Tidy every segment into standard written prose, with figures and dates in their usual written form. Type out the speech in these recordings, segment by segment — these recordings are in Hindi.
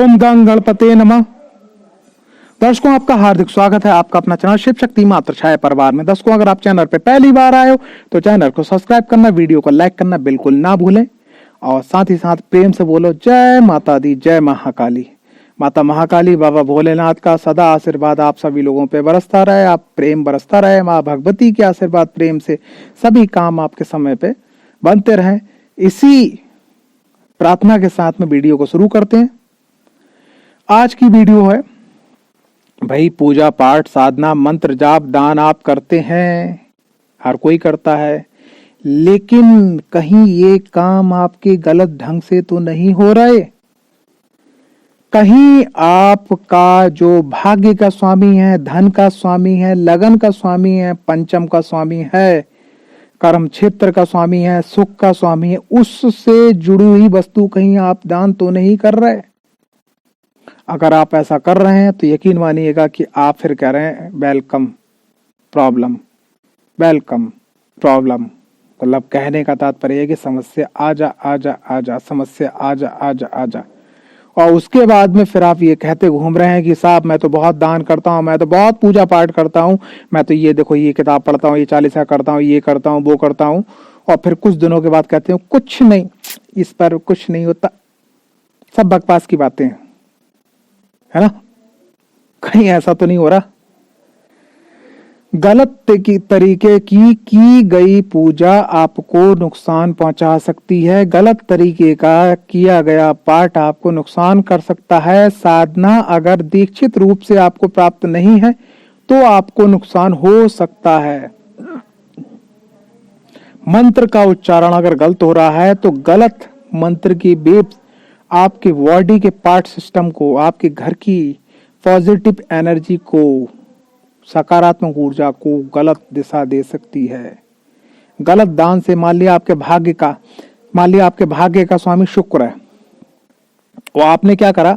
ओम गंग गणपते नमः। दर्शकों, आपका हार्दिक स्वागत है आपका अपना चैनल शिव शक्ति मात्र छाया परिवार में। दर्शकों, अगर आप चैनल पे पहली बार आए हो तो चैनल को सब्सक्राइब करना, वीडियो को लाइक करना बिल्कुल ना भूलें और साथ ही साथ प्रेम से बोलो जय माता दी, जय महाकाली। माता महाकाली, बाबा भोलेनाथ का सदा आशीर्वाद आप सभी लोगों पे बरसता रहे, आप प्रेम बरसता रहे। माँ भगवती के आशीर्वाद प्रेम से सभी काम आपके समय पे बनते रहे। इसी प्रार्थना के साथ में वीडियो को शुरू करते हैं। आज की वीडियो है भाई, पूजा पाठ साधना मंत्र जाप दान आप करते हैं, हर कोई करता है, लेकिन कहीं ये काम आपके गलत ढंग से तो नहीं हो रहे। कहीं आपका जो भाग्य का स्वामी है, धन का स्वामी है, लगन का स्वामी है, पंचम का स्वामी है, कर्म क्षेत्र का स्वामी है, सुख का स्वामी है, उससे जुड़ी हुई वस्तु कहीं आप दान तो नहीं कर रहे। अगर आप ऐसा कर रहे हैं तो यकीन मानिएगा कि आप फिर कह रहे हैं वेलकम प्रॉब्लम, वेलकम प्रॉब्लम। मतलब कहने का तात्पर्य है कि समस्या आजा आजा आजा, समस्या आजा आजा आजा। और उसके बाद में फिर आप ये कहते घूम रहे हैं कि साहब मैं तो बहुत दान करता हूँ, मैं तो बहुत पूजा पाठ करता हूँ, मैं तो ये देखो ये किताब पढ़ता हूँ, ये चालीसा करता हूँ, ये करता हूँ, वो करता हूँ। और फिर कुछ दिनों के बाद कहते हैं कुछ नहीं, इस पर कुछ नहीं होता, सब बकवास की बातें हैं, है ना। कहीं ऐसा तो नहीं हो रहा। गलत तरीके की गई पूजा आपको नुकसान पहुंचा सकती है। गलत तरीके का किया गया पाठ आपको नुकसान कर सकता है। साधना अगर दीक्षित रूप से आपको प्राप्त नहीं है तो आपको नुकसान हो सकता है। मंत्र का उच्चारण अगर गलत हो रहा है तो गलत मंत्र की वेव्स आपके बॉडी के पार्ट सिस्टम को, आपके घर की पॉजिटिव एनर्जी को, सकारात्मक ऊर्जा को गलत दिशा दे सकती है। गलत दान से मान लिया आपके भाग्य का स्वामी शुक्र है, वो आपने क्या करा,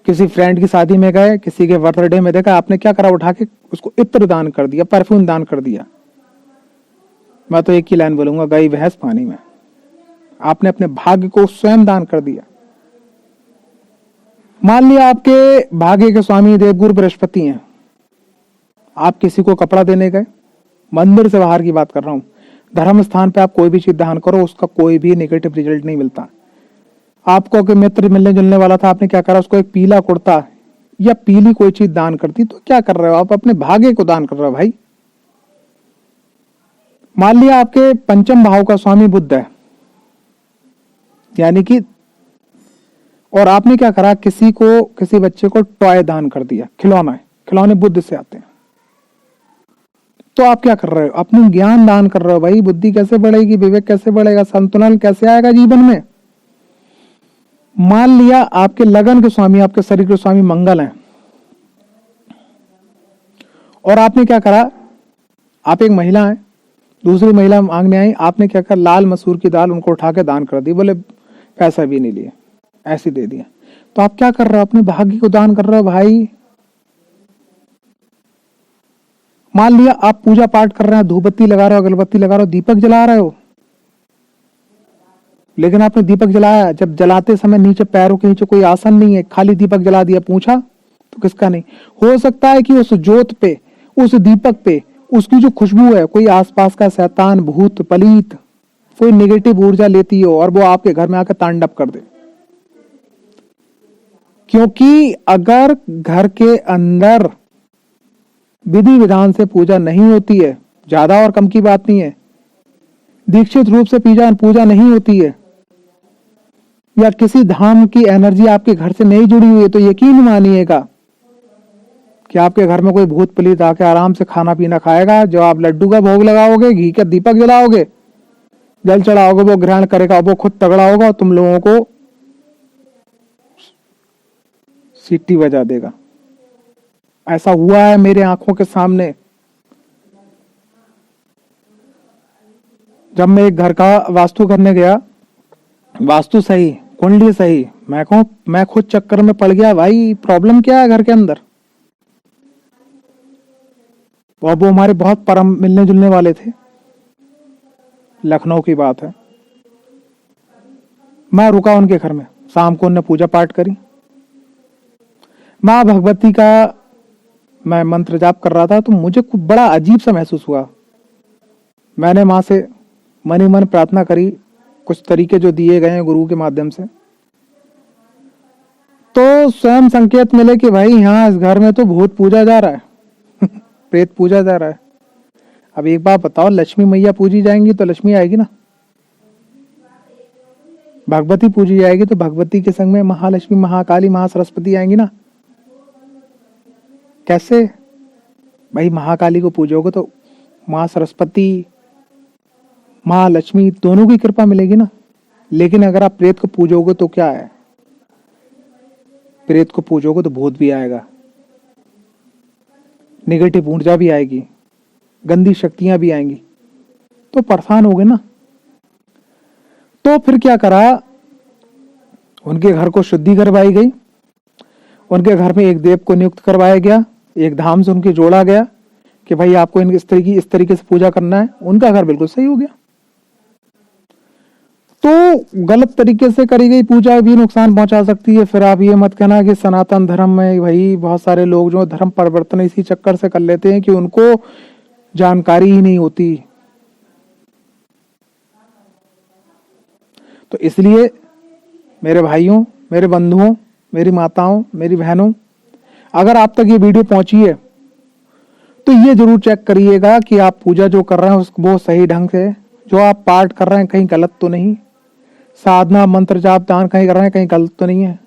किसी फ्रेंड की शादी में गए, किसी के बर्थडे में देखा, आपने क्या करा, उठा के उसको इत्र दान कर दिया, परफ्यूम दान कर दिया। मैं तो एक ही लाइन बोलूंगा, गई भैंस पानी में। आपने अपने भाग्य को स्वयं दान कर दिया। मान लिया आपके भाग्य के स्वामी देवगुरु बृहस्पति हैं, आप किसी को कपड़ा देने गए, मंदिर से बाहर की बात कर रहा हूं, धर्म स्थान पे आप कोई भी चीज दान करो, उसका कोई भी नेगेटिव रिजल्ट नहीं मिलता। आपको कोई मित्र मिलने जुलने वाला था, आपने क्या करा, उसको एक पीला कुर्ता या पीली कोई चीज दान कर दी, तो क्या कर रहे हो आप, अपने भाग्य को दान कर रहे हो भाई। मान लिया आपके पंचम भाव का स्वामी बुध है, यानी कि, और आपने क्या करा, किसी बच्चे को टॉय दान कर दिया, खिलौने बुद्ध से आते हैं, तो आप क्या कर रहे हो, अपनी ज्ञान दान कर रहे हो भाई। बुद्धि कैसे बढ़ेगी, विवेक कैसे बढ़ेगा, संतुलन कैसे आएगा जीवन में। मान लिया आपके लगन के स्वामी, आपके शरीर के स्वामी मंगल हैं, और आपने क्या करा, आप एक महिला हैं, दूसरी महिला मांगने आई, आपने क्या करा, लाल मसूर की दाल उनको उठा के दान कर दी, बोले पैसा भी नहीं लिए, ऐसे दे दिया। तो आप क्या कर रहे हो, अपने भाग्य को दान कर रहे हो भाई। मान लिया आप पूजा पाठ कर रहे हैं, धूपबत्ती लगा रहे हो, अगरबत्ती लगा रहे हो, दीपक जला रहे हो, लेकिन आपने दीपक जलाया, जब जलाते समय नीचे पैरों के नीचे कोई आसन नहीं है, खाली दीपक जला दिया, पूछा तो किसका नहीं। हो सकता है कि उस ज्योत पे, उस दीपक पे, उसकी जो खुशबू है, कोई आसपास का शैतान भूत पलीत कोई नेगेटिव ऊर्जा लेती हो और वो आपके घर में आकर तांडव कर दे। क्योंकि अगर घर के अंदर विधि विधान से पूजा नहीं होती है, ज्यादा और कम की बात नहीं है, दीक्षित रूप से पूजा नहीं होती है, या किसी धाम की एनर्जी आपके घर से नहीं जुड़ी हुई है, तो यकीन मानिएगा कि आपके घर में कोई भूत पलीत आके आराम से खाना पीना खाएगा। जो आप लड्डू का भोग लगाओगे, घी का दीपक जलाओगे, जल चढ़ाओगे, वो ग्रहण करेगा, वो खुद तगड़ा होगा और तुम लोगों को सीटी बजा देगा। ऐसा हुआ है मेरे आंखों के सामने। जब मैं एक घर का वास्तु करने गया, वास्तु सही, कुंडली सही, मैं खुद चक्कर में पड़ गया भाई, प्रॉब्लम क्या है घर के अंदर। और वो हमारे बहुत परम मिलने जुलने वाले थे, लखनऊ की बात है। मैं रुका उनके घर में, शाम को उन्होंने पूजा पाठ करी, माँ भगवती का मैं मंत्र जाप कर रहा था तो मुझे कुछ बड़ा अजीब सा महसूस हुआ। मैंने माँ से मन ही मन प्रार्थना करी, कुछ तरीके जो दिए गए हैं गुरु के माध्यम से, तो स्वयं संकेत मिले कि भाई यहाँ इस घर में तो भूत पूजा जा रहा है प्रेत पूजा जा रहा है। अब एक बात बताओ, लक्ष्मी मैया पूजी जाएंगी तो लक्ष्मी आएगी ना, भगवती पूजी जाएगी तो भगवती के संग में महालक्ष्मी, महाकाली, महासरस्वती आएंगी ना। कैसे भाई, महाकाली को पूजोगे तो माँ सरस्वती, माँ लक्ष्मी दोनों की कृपा मिलेगी ना। लेकिन अगर आप प्रेत को पूजोगे तो क्या है, प्रेत को पूजोगे तो भूत भी आएगा, नेगेटिव ऊर्जा भी आएगी, गंदी शक्तियां भी आएंगी, तो परेशान हो गए ना। तो फिर क्या करा, उनके घर को शुद्धि करवाई गई, उनके घर में एक देव को नियुक्त करवाया गया, एक धाम से उनके जोड़ा गया कि भाई आपको इस तरीके से पूजा करना है। उनका घर बिल्कुल सही हो गया। तो गलत तरीके से करी गई पूजा भी नुकसान पहुंचा सकती है। फिर आप ये मत कहना कि सनातन धर्म में भाई बहुत सारे लोग जो धर्म परिवर्तन इसी चक्कर से कर लेते हैं कि उनको जानकारी ही नहीं होती। तो इसलिए मेरे भाइयों, मेरे बंधुओं, मेरी माताओं, मेरी बहनों, अगर आप तक ये वीडियो पहुंची है तो ये जरूर चेक करिएगा कि आप पूजा जो कर रहे हैं वो सही ढंग से, जो आप पाठ कर रहे हैं कहीं गलत तो नहीं, साधना मंत्र जाप दान कहीं कर रहे हैं कहीं गलत तो नहीं है।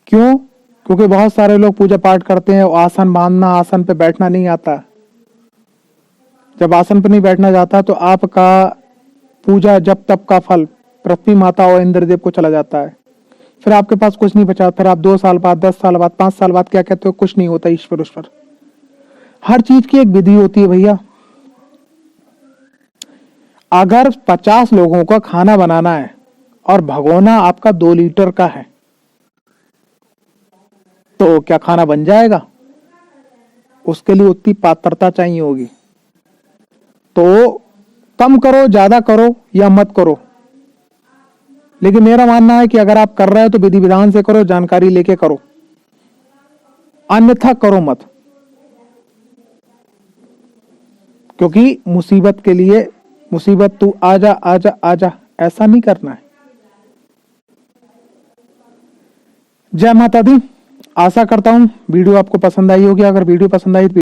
क्यों? क्योंकि बहुत सारे लोग पूजा पाठ करते हैं, आसन बांधना, आसन पे बैठना नहीं आता। जब आसन पे नहीं बैठना जाता तो आपका पूजा जब तप का फल पृथ्वी माता और इंद्रदेव को चला जाता है। फिर आपके पास कुछ नहीं बचा। फिर आप 2 साल बाद, 10 साल बाद, 5 साल बाद क्या कहते हो, कुछ नहीं होता ईश्वर उस पर। हर चीज की एक विधि होती है भैया। अगर 50 लोगों का खाना बनाना है और भगोना आपका 2 लीटर का है तो क्या खाना बन जाएगा? उसके लिए उतनी पात्रता चाहिए होगी। तो कम करो, ज्यादा करो या मत करो, लेकिन मेरा मानना है कि अगर आप कर रहे हो तो विधि विधान से करो, जानकारी लेके करो, अन्यथा करो मत। क्योंकि मुसीबत के लिए मुसीबत तू आजा आजा आजा ऐसा नहीं करना है। जय माता दी। आशा करता हूं वीडियो आपको पसंद आई होगी। अगर वीडियो पसंद आई तो